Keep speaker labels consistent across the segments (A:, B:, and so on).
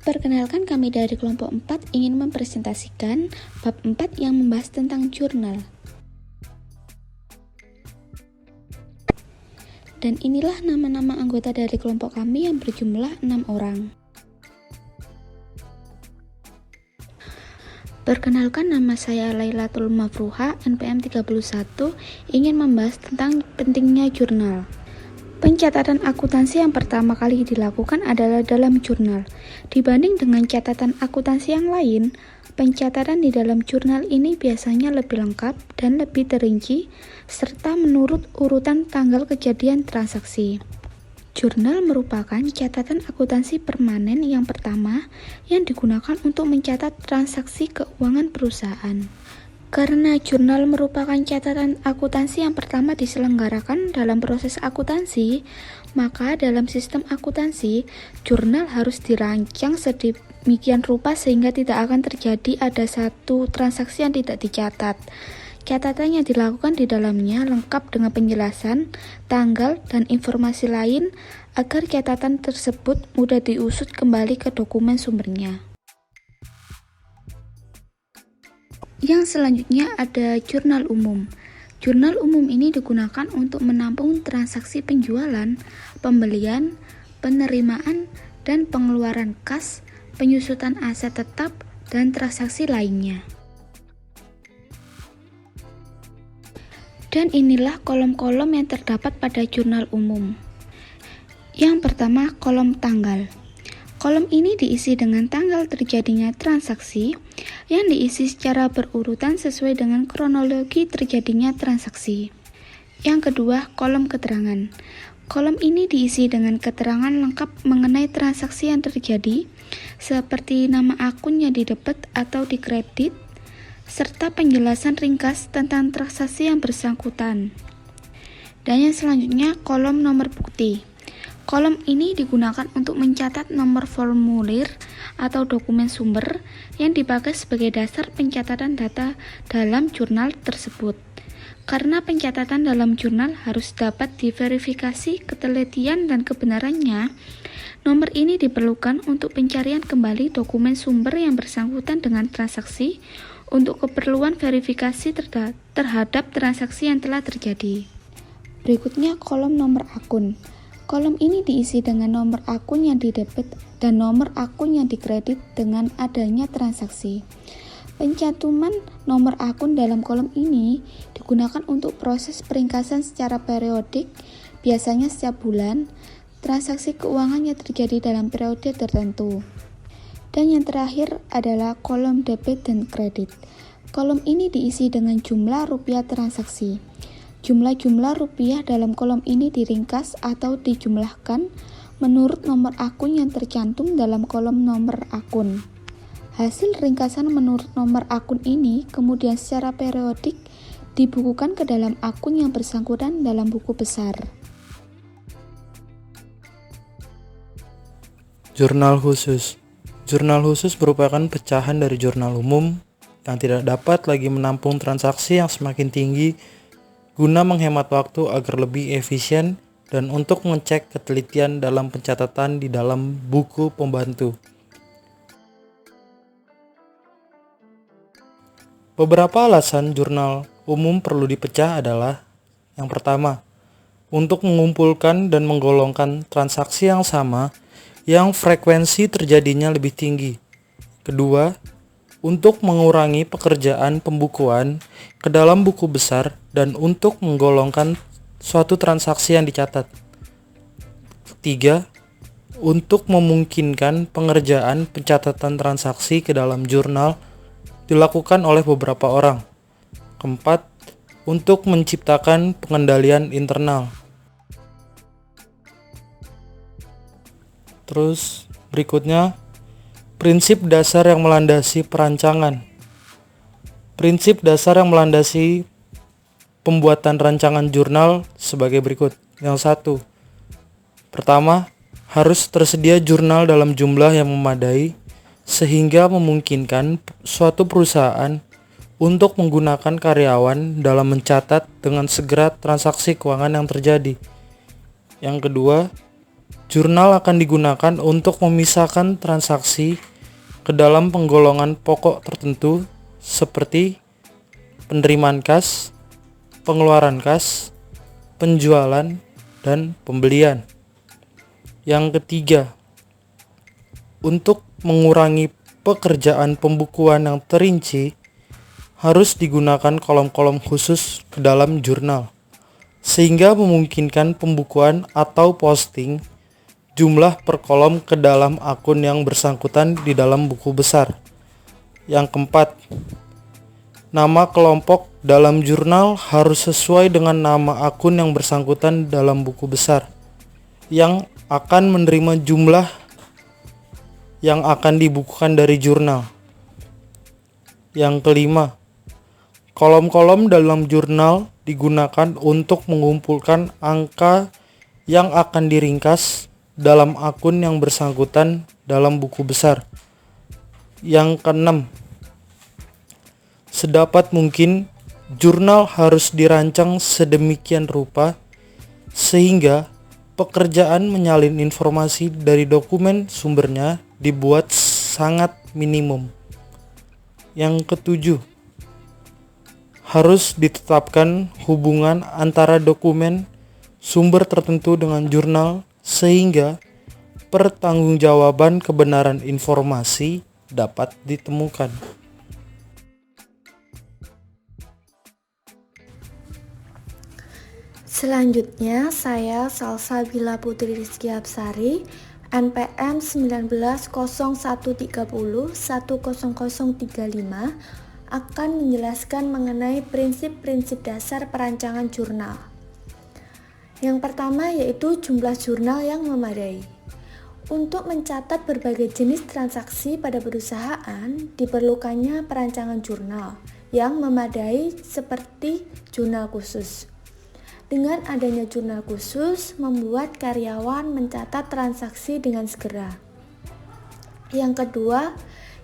A: Perkenalkan, kami dari kelompok 4 ingin mempresentasikan bab 4 yang membahas tentang jurnal. Dan inilah nama-nama anggota dari kelompok kami yang berjumlah 6 orang. Perkenalkan, nama saya Lailatul Mafruha, NPM 31, ingin membahas tentang pentingnya jurnal. Pencatatan akuntansi yang pertama kali dilakukan adalah dalam jurnal. Dibanding dengan catatan akuntansi yang lain, pencatatan di dalam jurnal ini biasanya lebih lengkap dan lebih terinci, serta menurut urutan tanggal kejadian transaksi. Jurnal merupakan catatan akuntansi permanen yang pertama yang digunakan untuk mencatat transaksi keuangan perusahaan. Karena jurnal merupakan catatan akuntansi yang pertama diselenggarakan dalam proses akuntansi, maka dalam sistem akuntansi, jurnal harus dirancang sedemikian rupa sehingga tidak akan terjadi ada satu transaksi yang tidak dicatat. Catatan yang dilakukan di dalamnya lengkap dengan penjelasan, tanggal, dan informasi lain agar catatan tersebut mudah diusut kembali ke dokumen sumbernya. Yang selanjutnya ada jurnal umum. Jurnal umum ini digunakan untuk menampung transaksi penjualan, pembelian, penerimaan, dan pengeluaran kas, penyusutan aset tetap, dan transaksi lainnya. Dan inilah kolom-kolom yang terdapat pada jurnal umum. Yang pertama, kolom tanggal. Kolom ini diisi dengan tanggal terjadinya transaksi yang diisi secara berurutan sesuai dengan kronologi terjadinya transaksi. Yang kedua, kolom keterangan. Kolom ini diisi dengan keterangan lengkap mengenai transaksi yang terjadi, seperti nama akun yang didebet atau dikredit, serta penjelasan ringkas tentang transaksi yang bersangkutan. Dan yang selanjutnya, kolom nomor bukti. Kolom ini digunakan untuk mencatat nomor formulir atau dokumen sumber yang dipakai sebagai dasar pencatatan data dalam jurnal tersebut. Karena pencatatan dalam jurnal harus dapat diverifikasi ketelitian dan kebenarannya, nomor ini diperlukan untuk pencarian kembali dokumen sumber yang bersangkutan dengan transaksi untuk keperluan verifikasi terhadap transaksi yang telah terjadi. Berikutnya, kolom nomor akun. Kolom ini diisi dengan nomor akun yang didebet dan nomor akun yang dikredit dengan adanya transaksi. Pencantuman nomor akun dalam kolom ini digunakan untuk proses peringkasan secara periodik, biasanya setiap bulan, transaksi keuangan yang terjadi dalam periode tertentu. Dan yang terakhir adalah kolom debit dan kredit. Kolom ini diisi dengan jumlah rupiah transaksi. Jumlah-jumlah rupiah dalam kolom ini diringkas atau dijumlahkan menurut nomor akun yang tercantum dalam kolom nomor akun. Hasil ringkasan menurut nomor akun ini kemudian secara periodik dibukukan ke dalam akun yang bersangkutan dalam buku besar.
B: Jurnal khusus. Jurnal khusus merupakan pecahan dari jurnal umum yang tidak dapat lagi menampung transaksi yang semakin tinggi guna menghemat waktu agar lebih efisien dan untuk mengecek ketelitian dalam pencatatan di dalam buku pembantu. Beberapa alasan jurnal umum perlu dipecah adalah: yang pertama, untuk mengumpulkan dan menggolongkan transaksi yang sama yang frekuensi terjadinya lebih tinggi. Kedua, untuk mengurangi pekerjaan pembukuan ke dalam buku besar dan untuk menggolongkan suatu transaksi yang dicatat. Ketiga, untuk memungkinkan pengerjaan pencatatan transaksi ke dalam jurnal dilakukan oleh beberapa orang. Keempat, untuk menciptakan pengendalian internal. Terus berikutnya, prinsip dasar yang melandasi perancangan. Prinsip dasar yang melandasi pembuatan rancangan jurnal sebagai berikut. Yang satu, pertama, harus tersedia jurnal dalam jumlah yang memadai sehingga memungkinkan suatu perusahaan untuk menggunakan karyawan dalam mencatat dengan segera transaksi keuangan yang terjadi. Yang kedua, Jurnal akan digunakan untuk memisahkan transaksi ke dalam penggolongan pokok tertentu seperti penerimaan kas, pengeluaran kas, penjualan, dan pembelian. Yang ketiga, untuk mengurangi pekerjaan pembukuan yang terinci, harus digunakan kolom-kolom khusus ke dalam jurnal, sehingga memungkinkan pembukuan atau posting jumlah per kolom ke dalam akun yang bersangkutan di dalam buku besar. Yang keempat, nama kelompok dalam jurnal harus sesuai dengan nama akun yang bersangkutan dalam buku besar yang akan menerima jumlah yang akan dibukukan dari jurnal. Yang kelima, kolom-kolom dalam jurnal digunakan untuk mengumpulkan angka yang akan diringkas dalam akun yang bersangkutan dalam buku besar. Yang keenam, sedapat mungkin jurnal harus dirancang sedemikian rupa sehingga pekerjaan menyalin informasi dari dokumen sumbernya dibuat sangat minimum. Yang ketujuh, harus ditetapkan hubungan antara dokumen sumber tertentu dengan jurnal sehingga pertanggungjawaban kebenaran informasi dapat ditemukan.
C: Selanjutnya, saya Salsabila Putri Rizky Hapsari, NPM 190130100035, akan menjelaskan mengenai prinsip-prinsip dasar perancangan jurnal. Yang pertama yaitu jumlah jurnal yang memadai. Untuk mencatat berbagai jenis transaksi pada perusahaan, diperlukannya perancangan jurnal yang memadai seperti jurnal khusus. Dengan adanya jurnal khusus, membuat karyawan mencatat transaksi dengan segera. Yang kedua,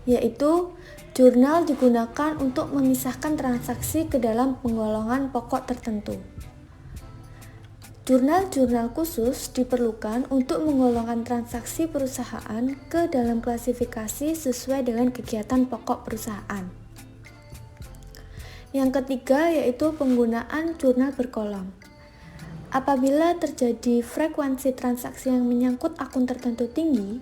C: yaitu jurnal digunakan untuk memisahkan transaksi ke dalam penggolongan pokok tertentu. Jurnal-jurnal khusus diperlukan untuk menggolongkan transaksi perusahaan ke dalam klasifikasi sesuai dengan kegiatan pokok perusahaan. Yang ketiga yaitu penggunaan jurnal berkolom. Apabila terjadi frekuensi transaksi yang menyangkut akun tertentu tinggi,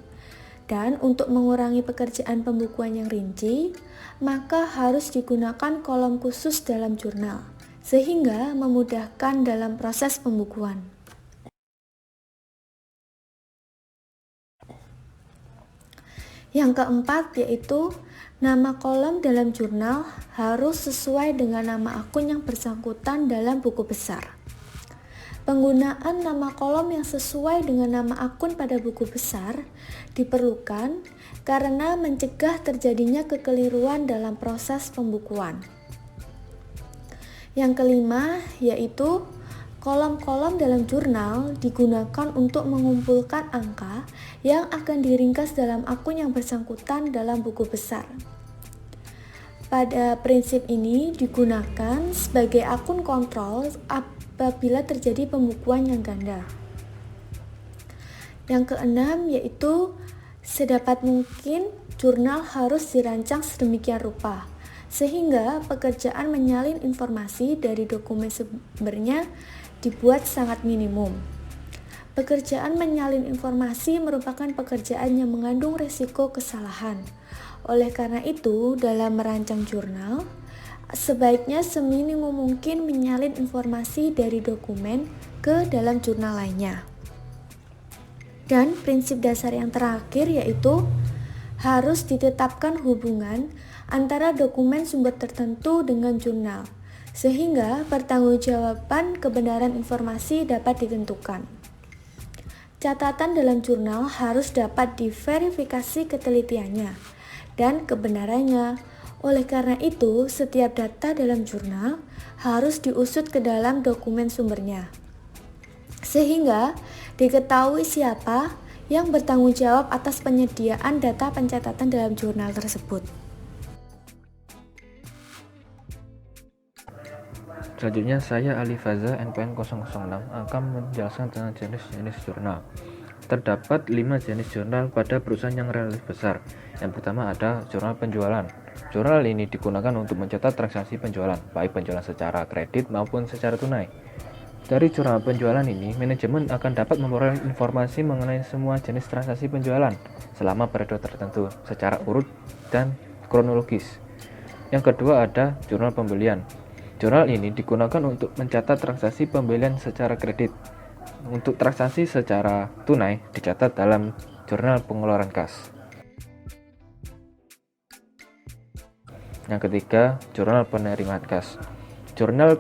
C: dan untuk mengurangi pekerjaan pembukuan yang rinci, maka harus digunakan kolom khusus dalam jurnal, sehingga memudahkan dalam proses pembukuan. Yang keempat yaitu nama kolom dalam jurnal harus sesuai dengan nama akun yang bersangkutan dalam buku besar. Penggunaan nama kolom yang sesuai dengan nama akun pada buku besar diperlukan karena mencegah terjadinya kekeliruan dalam proses pembukuan. Yang kelima yaitu kolom-kolom dalam jurnal digunakan untuk mengumpulkan angka yang akan diringkas dalam akun yang bersangkutan dalam buku besar. Pada prinsip ini digunakan sebagai akun kontrol apabila terjadi pembukuan yang ganda. Yang keenam yaitu sedapat mungkin jurnal harus dirancang sedemikian rupa sehingga pekerjaan menyalin informasi dari dokumen sumbernya dibuat sangat minimum. Pekerjaan menyalin informasi merupakan pekerjaan yang mengandung risiko kesalahan. Oleh karena itu, dalam merancang jurnal, sebaiknya seminimum mungkin menyalin informasi dari dokumen ke dalam jurnal lainnya. Dan prinsip dasar yang terakhir yaitu harus ditetapkan hubungan antara dokumen sumber tertentu dengan jurnal, sehingga pertanggungjawaban kebenaran informasi dapat ditentukan. Catatan dalam jurnal harus dapat diverifikasi ketelitiannya dan kebenarannya. Oleh karena itu, setiap data dalam jurnal harus diusut ke dalam dokumen sumbernya, sehingga diketahui siapa yang bertanggung jawab atas penyediaan data pencatatan dalam jurnal tersebut.
D: Selanjutnya saya Ali Faza NPM 006 akan menjelaskan tentang jenis-jenis jurnal. terdapat 5 jenis jurnal pada perusahaan yang relatif besar. Yang pertama ada jurnal penjualan. Jurnal ini digunakan untuk mencatat transaksi penjualan, baik penjualan secara kredit maupun secara tunai. Dari jurnal penjualan ini, manajemen akan dapat memperoleh informasi mengenai semua jenis transaksi penjualan selama periode tertentu secara urut dan kronologis. Yang kedua ada jurnal pembelian. Jurnal ini digunakan untuk mencatat transaksi pembelian secara kredit. Untuk transaksi secara tunai dicatat dalam jurnal pengeluaran kas. Yang ketiga, jurnal penerimaan kas. Jurnal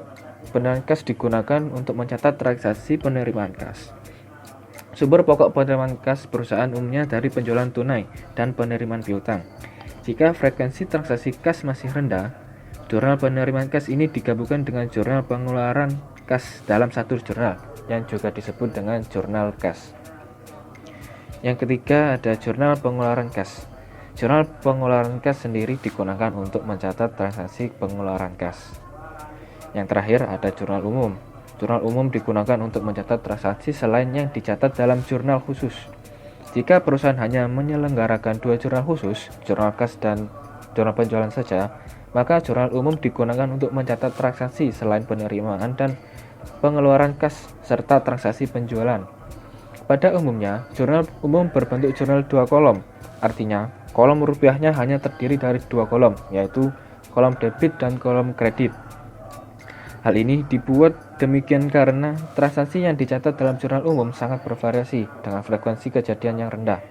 D: penerimaan kas digunakan untuk mencatat transaksi penerimaan kas. Sumber pokok penerimaan kas perusahaan umumnya dari penjualan tunai dan penerimaan piutang. Jika frekuensi transaksi kas masih rendah, jurnal penerimaan kas ini digabungkan dengan jurnal pengeluaran kas dalam satu jurnal, yang juga disebut dengan jurnal kas. Yang ketiga ada jurnal pengeluaran kas. Jurnal pengeluaran kas sendiri digunakan untuk mencatat transaksi pengeluaran kas. Yang terakhir ada jurnal umum. Jurnal umum digunakan untuk mencatat transaksi selain yang dicatat dalam jurnal khusus. Jika perusahaan hanya menyelenggarakan 2 jurnal khusus, jurnal kas dan jurnal penjualan saja, maka jurnal umum digunakan untuk mencatat transaksi selain penerimaan dan pengeluaran kas serta transaksi penjualan. Pada umumnya, jurnal umum berbentuk jurnal 2 kolom. Artinya, kolom rupiahnya hanya terdiri dari 2 kolom, yaitu kolom debit dan kolom kredit. Hal ini dibuat demikian karena transaksi yang dicatat dalam jurnal umum sangat bervariasi dengan frekuensi kejadian yang rendah.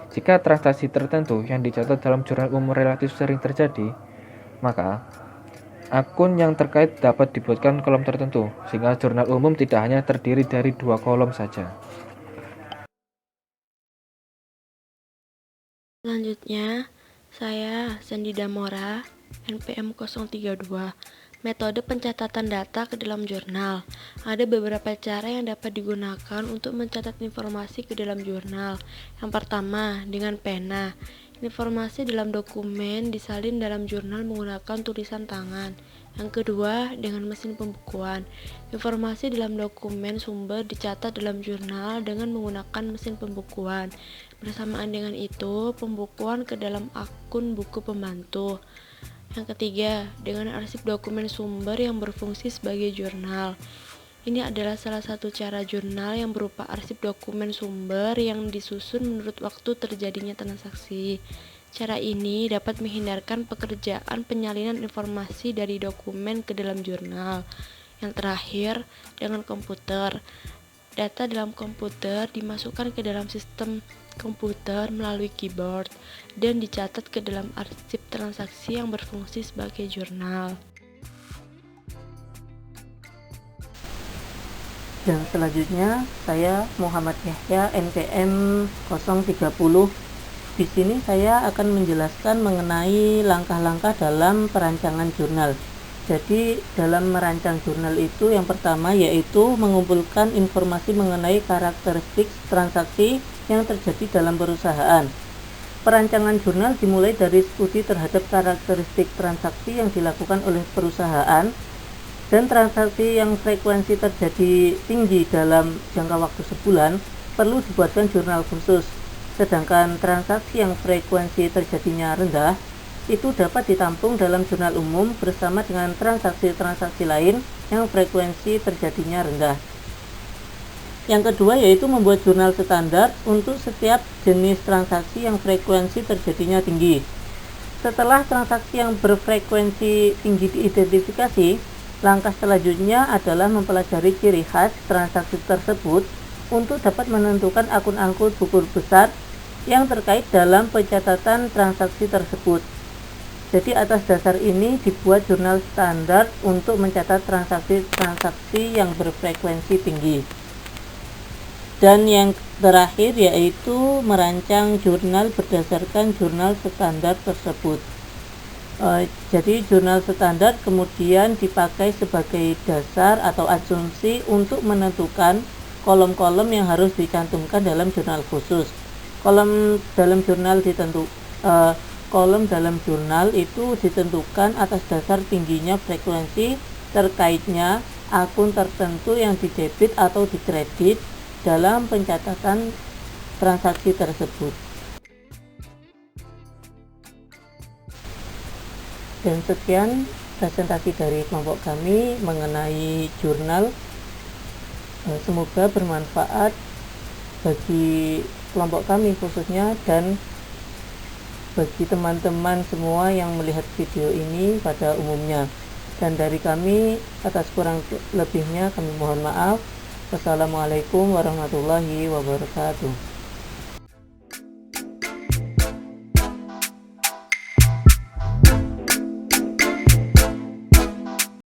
D: Jika transaksi tertentu yang dicatat dalam jurnal umum relatif sering terjadi, maka akun yang terkait dapat dibuatkan kolom tertentu, sehingga jurnal umum tidak hanya terdiri dari 2 kolom saja.
E: Selanjutnya, saya Sandi Damora, NPM 032. Metode pencatatan data ke dalam jurnal. Ada beberapa cara yang dapat digunakan untuk mencatat informasi ke dalam jurnal. Yang pertama, dengan pena. Informasi dalam dokumen disalin dalam jurnal menggunakan tulisan tangan. Yang kedua, dengan mesin pembukuan. Informasi dalam dokumen sumber dicatat dalam jurnal dengan menggunakan mesin pembukuan. Bersamaan dengan itu, pembukuan ke dalam akun buku pembantu. Yang ketiga, dengan arsip dokumen sumber yang berfungsi sebagai jurnal. Ini adalah salah satu cara jurnal yang berupa arsip dokumen sumber yang disusun menurut waktu terjadinya transaksi. Cara ini dapat menghindarkan pekerjaan penyalinan informasi dari dokumen ke dalam jurnal. Yang terakhir, dengan komputer. Data dalam komputer dimasukkan ke dalam sistem komputer melalui keyboard dan dicatat ke dalam arsip transaksi yang berfungsi sebagai jurnal.
F: Dan selanjutnya saya Muhammad Yahya, NPM 030. Di sini saya akan menjelaskan mengenai langkah-langkah dalam perancangan jurnal. Jadi dalam merancang jurnal itu yang pertama yaitu mengumpulkan informasi mengenai karakteristik transaksi yang terjadi dalam perusahaan. Perancangan jurnal dimulai dari studi terhadap karakteristik transaksi yang dilakukan oleh perusahaan dan transaksi yang frekuensi terjadi tinggi dalam jangka waktu sebulan perlu dibuatkan jurnal khusus. Sedangkan transaksi yang frekuensi terjadinya rendah itu dapat ditampung dalam jurnal umum bersama dengan transaksi-transaksi lain yang frekuensi terjadinya rendah. Yang kedua yaitu membuat jurnal standar untuk setiap jenis transaksi yang frekuensi terjadinya tinggi. Setelah transaksi yang berfrekuensi tinggi diidentifikasi, langkah selanjutnya adalah mempelajari ciri khas transaksi tersebut untuk dapat menentukan akun angkut buku besar yang terkait dalam pencatatan transaksi tersebut. Jadi atas dasar ini dibuat jurnal standar untuk mencatat transaksi-transaksi yang berfrekuensi tinggi. Dan yang terakhir yaitu merancang jurnal berdasarkan jurnal standar tersebut. Jadi jurnal standar kemudian dipakai sebagai dasar atau asumsi untuk menentukan kolom-kolom yang harus dicantumkan dalam jurnal khusus. Kolom dalam jurnal itu ditentukan atas dasar tingginya frekuensi terkaitnya akun tertentu yang didebit atau dikredit dalam pencatatan transaksi tersebut. Dan sekian presentasi dari kelompok kami mengenai jurnal. Semoga bermanfaat bagi kelompok kami khususnya dan bagi teman-teman semua yang melihat video ini pada umumnya. Dan dari kami, atas kurang lebihnya kami mohon maaf. Wassalamualaikum warahmatullahi wabarakatuh.